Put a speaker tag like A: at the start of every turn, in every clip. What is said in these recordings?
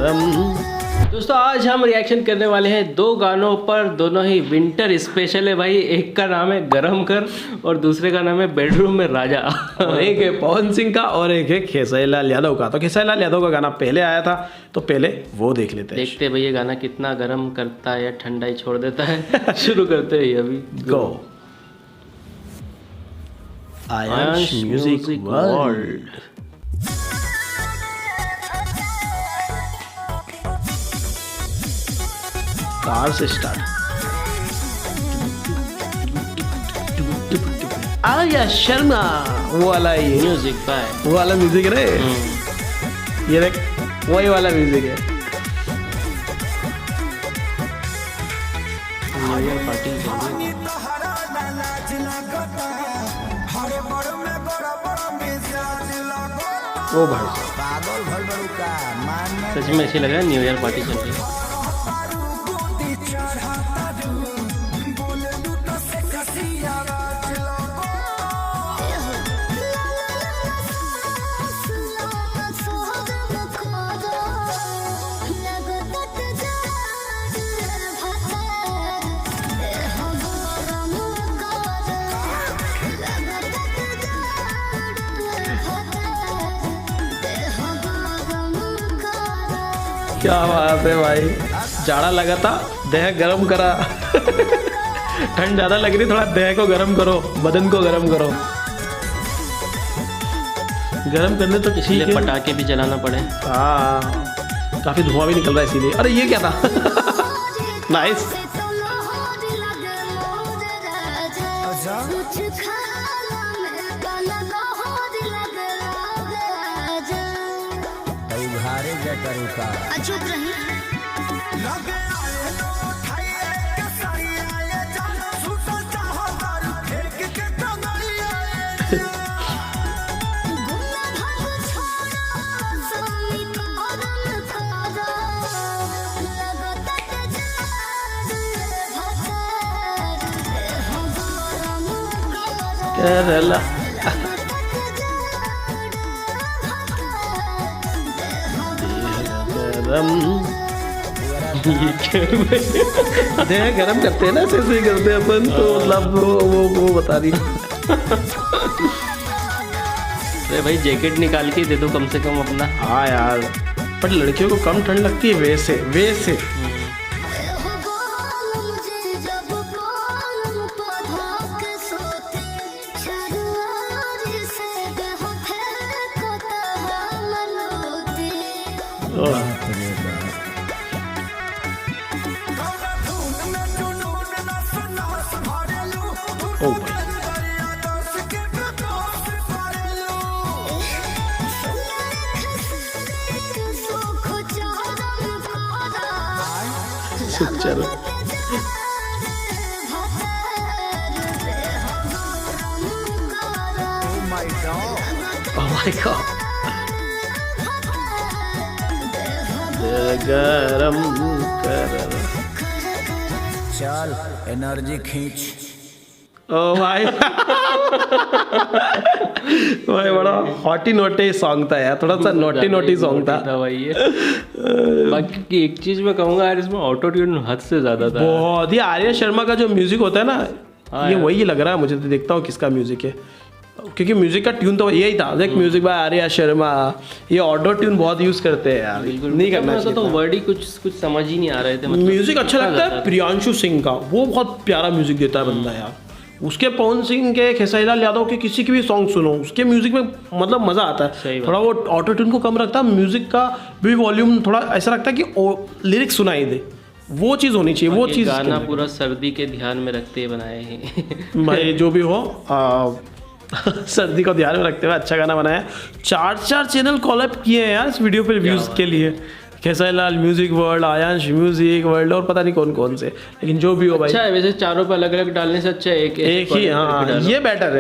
A: गरम। दोस्तों आज हम रिएक्शन करने वाले हैं दो गानों पर, दोनों ही विंटर स्पेशल है भाई। एक का नाम है गरम कर और दूसरे का नाम है बेडरूम में राजा।
B: और एक है पवन सिंह का और एक है खेसारी लाल यादव का। तो खेसारी लाल यादव का गाना पहले आया था तो पहले वो देख लेते हैं।
A: देखते हैं भाई ये गाना कितना गरम करता है या ठंडा ही छोड़ देता है। शुरू करते हैं अभी।
B: गो आयांश म्यूजिक वर्ल्ड। कार से स्टार्ट। आर्या शर्मा वो वाला ही
A: म्यूजिक बाय
B: वो वाला म्यूजिक रे। ये देख वही वाला म्यूजिक है।
A: न्यू ईयर पार्टी चल रही है।
B: ओ भाई
A: सच में ऐसे लग रहा है न्यू ईयर पार्टी चल रही है।
B: क्या बात है भाई। जाड़ा लगा था देह गरम करा। ठंड ज्यादा लग रही, थोड़ा देह को गरम करो, बदन को गरम करो। गरम करने तो
A: इसलिए पटाखे भी जलाना पड़े।
B: हाँ काफी धुआं भी निकल रहा है इसीलिए। अरे ये क्या था। नाइस।
C: चुप रही।
B: केरला देह गरम करते हैं ना, ऐसे ही करते हैं अपन। तो मतलब वो बता रही।
A: अरे भाई जैकेट निकाल के दे दो कम से कम अपना।
B: हाँ यार पर लड़कियों को कम ठंड लगती है वैसे। ओ चलो माय गॉड गरम कर
D: चल एनर्जी खींच।
B: ओ भाई। भाई बड़ा हॉटी नोटी सॉन्ग था यार, थोड़ा सा नोटी सॉन्ग था
A: भाई ये। बाकी की एक चीज मैं कहूँगा यार, इसमें ऑटो ट्यून हद से ज्यादा था
B: बहुत ही। आर्या शर्मा का जो म्यूजिक होता है ना, ये वही लग रहा है मुझे। तो देखता हूँ किसका म्यूजिक है, क्योंकि म्यूजिक का ट्यून तो यही था। देख म्यूजिक बाय आर्या शर्मा। ये ऑटो ट्यून बहुत यूज करते हैं यार, नहीं करना चाहिए।
A: तो वर्ड ही कुछ समझ ही नहीं आ रहे थे।
B: म्यूजिक अच्छा लगता है प्रियांशु सिंह का, वो बहुत प्यारा म्यूजिक देता है बंदा यार। उसके पवन सिंह के, खेसारी लाल यादव के किसी के भी सॉन्ग सुनो, उसके म्यूजिक में मतलब मजा आता है। थोड़ा वो ऑटो ट्यून को कम रखता है, म्यूजिक का भी वॉल्यूम थोड़ा ऐसा रखता है कि लिरिक्स सुनाई दे। वो चीज़ होनी चाहिए। वो चीज़
A: गाना पूरा सर्दी के ध्यान में रखते हुए बनाए हैं।
B: भाई जो भी हो सर्दी को ध्यान में रखते हुए अच्छा गाना बनाया। 4 चैनल कॉलअप किए हैं यार इस वीडियो पे व्यूज के लिए। Khesari Lal music world, Aayansh music world और पता नहीं कौन कौन से, लेकिन जो भी हो भाई
A: अच्छा है। वैसे चारों पे अलग अलग डालने से अच्छा है एक
B: ही। हाँ ये बेटर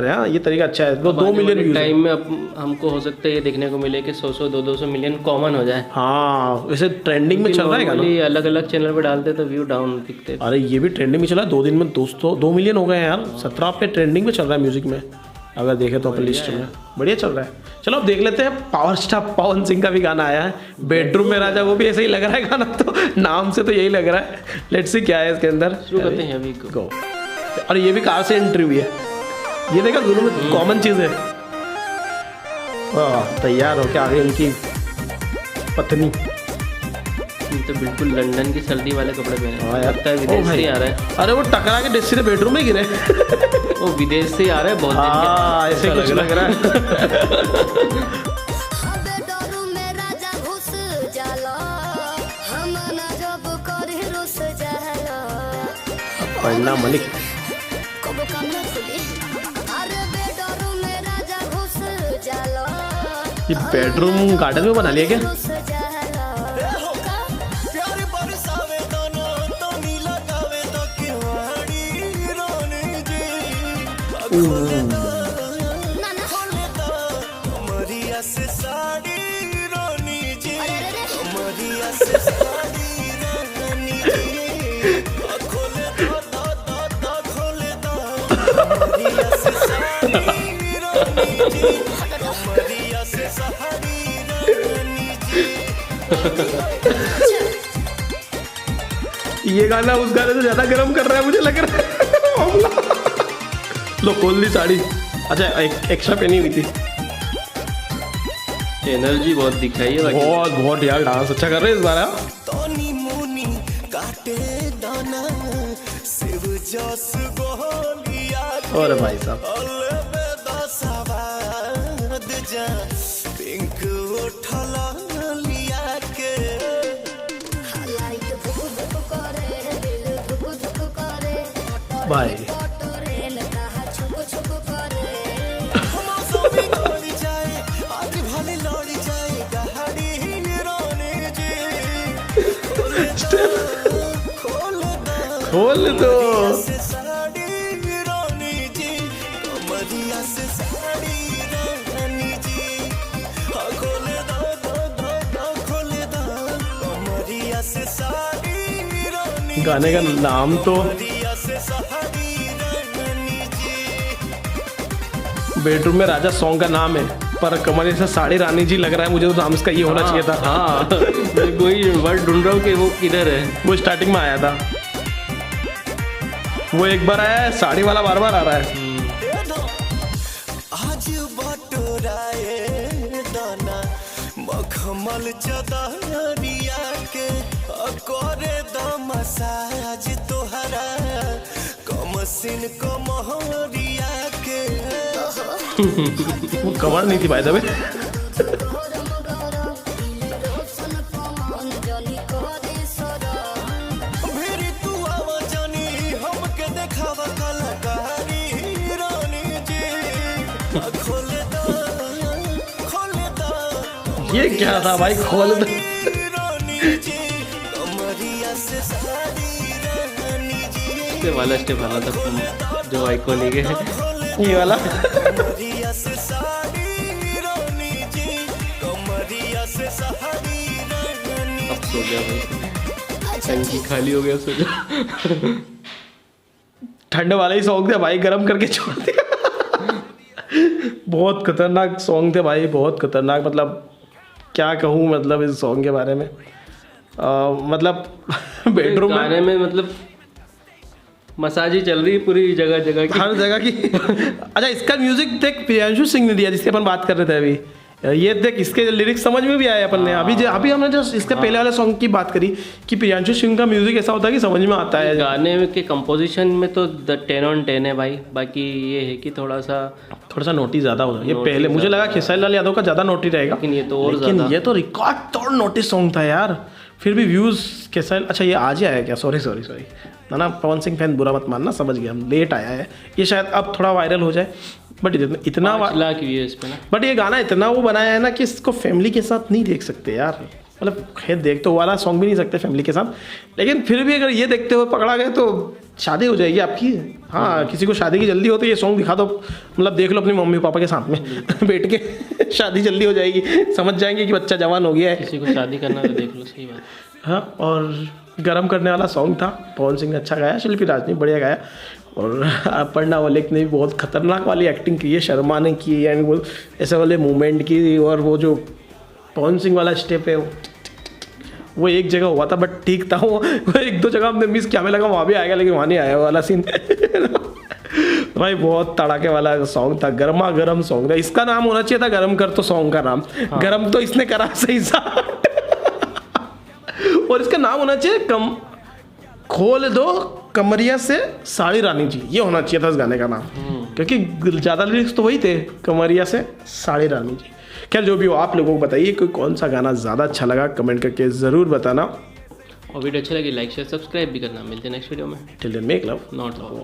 B: है। हाँ ये तरीका अच्छा है। 2 मिलियन व्यूज
A: टाइम में हमको हो सकता है ये देखने को मिले कि 100-200 मिलियन कॉमन हो जाए।
B: हाँ वैसे ट्रेंडिंग में चल रहा है गाना।
A: अलग अलग चैनल पे डालते तो व्यू डाउन दिखते।
B: अरे ये भी ट्रेंडिंग में चला है। 2 दिन में 2 मिलियन हो गए यार। 17 पे ट्रेंडिंग में चल रहा है म्यूजिक में। अगर देखें तो अपनी लिस्ट में बढ़िया चल रहा है। चलो अब देख लेते हैं पावर स्टार पवन सिंह का भी गाना आया है बेडरूम में राजा, वो भी ऐसे ही लग रहा है गाना, तो नाम से तो यही लग रहा है। लेट्स सी क्या है इसके अंदर,
A: शुरू करते हैं अभी
B: गो। और ये भी कार से एंट्री हुई है, ये देखा दोनों में कॉमन चीज है। तैयार हो क्या आगे उनकी पत्नी,
A: तो बिल्कुल लंदन की सर्दी वाले कपड़े पहने
B: हाँ यार,
A: लगता है विदेश से ही आ रहा है।
B: अरे वो टकरा के डेस्सी से बेडरूम में गिरे।
A: वो विदेश से ही आ रहा है बहुत दिन
B: हाँ
A: के।
B: ऐसे कुछ लग रहा है।
E: बेडरूम में राजा घुस जाला, हम ना जब करे रुस जाला।
B: पढ़ना मलिक
E: कबो काम ना खुली, अरे बेडरूम में राजा घुस जाला,
B: ये बेडरूम गार्डन में बना लिया क्या?
E: रुस जाला।
B: ये गाना उस गाने से ज्यादा गर्म कर रहा है मुझे लग रहा है। लो खोल दी साड़ी। अच्छा एक एक्स्ट्रा पहनी हुई थी।
A: एनर्जी बहुत दिखाई है बाकी।
B: बहुत बहुत यार डांस अच्छा कर रहे हैं इस बार यार। और भाई साहब भाई खोल दो। गाने का नाम तो बेडरूम में राजा सॉन्ग का नाम है, पर कमर से साड़ी रानी जी लग रहा है मुझे, तो नाम इसका ये होना चाहिए था।
A: हाँ मैं कोई वर्ड ढूंढ रहा हूँ कि वो किधर है।
B: वो स्टार्टिंग में आया था, वो एक बार आया है, साड़ी वाला बार बार आ रहा है। मखमल चदरिया के करे मसाज तोहरा कमसिन कमहरिया के। वो कवर नहीं थी भाई दबे। ये क्या था भाई, खोल दो।
A: ये वाला स्टेप आना था जो आइकॉनिक है,
B: ये वाला।
A: अब सो गया भाई, टंकी खाली हो गया, सो गया।
B: ठंड वाला ही सॉन्ग थे भाई, गर्म करके छोड़ दिया। बहुत खतरनाक सॉन्ग थे भाई, बहुत खतरनाक। मतलब क्या कहूँ मतलब इस सॉन्ग के बारे में। मतलब बेडरूम
A: गाने में मतलब मसाज ही चल रही है पूरी जगह जगह की,
B: हर जगह की। अच्छा इसका म्यूजिक देख प्रियांशु सिंह ने दिया, जिसके अपन बात कर रहे थे अभी। ये देख इसके लिरिक्स समझ में भी आए अपन ने। अभी हमने जस्ट इसके पहले वाले सॉन्ग की बात करी कि प्रियांशु सिंह का म्यूजिक ऐसा होता है कि समझ में आता है।
A: गाने के कंपोजिशन में तो 10 on 10 है भाई। बाकी ये है कि थोड़ा सा
B: नोटिस ज़्यादा होता है। ये पहले मुझे लगा खेसारी लाल यादव का ज़्यादा नोटिस रहेगा,
A: लेकिन ये तो और
B: लेकिन
A: ज़्यादा।
B: ये तो रिकॉर्ड तोड़ नोटिस सॉन्ग था यार। फिर भी व्यूज़ कैसा। अच्छा ये आज ही आया क्या? सॉरी ना पवन सिंह फैन बुरा मत मानना, समझ गया हम, लेट आया है ये, शायद अब थोड़ा वायरल हो जाए। बट इतना
A: 5 लाख व्यूज पे ना।
B: बट ये गाना इतना वो बनाया है ना कि इसको फैमिली के साथ नहीं देख सकते यार। मतलब खैर देख तो वाला सॉन्ग भी नहीं सकते फैमिली के साथ, लेकिन फिर भी अगर ये देखते हुए पकड़ा गए तो शादी हो जाएगी आपकी। हाँ किसी को शादी की जल्दी हो तो ये सॉन्ग दिखा दो, मतलब देख लो अपनी मम्मी पापा के साथ में बैठ के, शादी जल्दी हो जाएगी, समझ जाएंगे कि बच्चा जवान हो गया है।
A: किसी को शादी करना तो देख लो, सही बात।
B: हाँ और गर्म करने वाला सॉन्ग था। पवन सिंह ने अच्छा गाया, शिल्पी राज ने बढ़िया गाया, और अपर्णा मलिक ने भी बहुत खतरनाक वाली एक्टिंग की है, शर्मा ने की है, वो ऐसे वाले मूवमेंट की, और वो जो पवन सिंह वाला स्टेप है वो एक जगह हुआ था बट ठीक था, वो एक दो जगह हमने मिस किया, हमें लगा वहाँ भी आएगा लेकिन वहाँ नहीं आया वाला सीन। भाई बहुत तड़ाके वाला सॉन्ग था, गर्मा गर्म सॉन्ग था। इसका नाम होना चाहिए था गरम कर, तो सॉन्ग का नाम गरम तो इसने करा सही सा। और इसका नाम होना चाहिए खोल दो कमरिया से साड़ी रानी जी, ये होना चाहिए था इस गाने का नाम, क्योंकि ज़्यादा लिरिक्स तो वही थे, कमरिया से साड़ी रानी जी। खैर जो भी हो, आप लोगों को बताइए कोई कौन सा गाना ज़्यादा अच्छा लगा, कमेंट करके ज़रूर बताना।
A: और वीडियो अच्छी लगी लाइक शेयर सब्सक्राइब भी करना। मिलते हैं नेक्स्ट वीडियो में।
B: Till then make love
A: not love.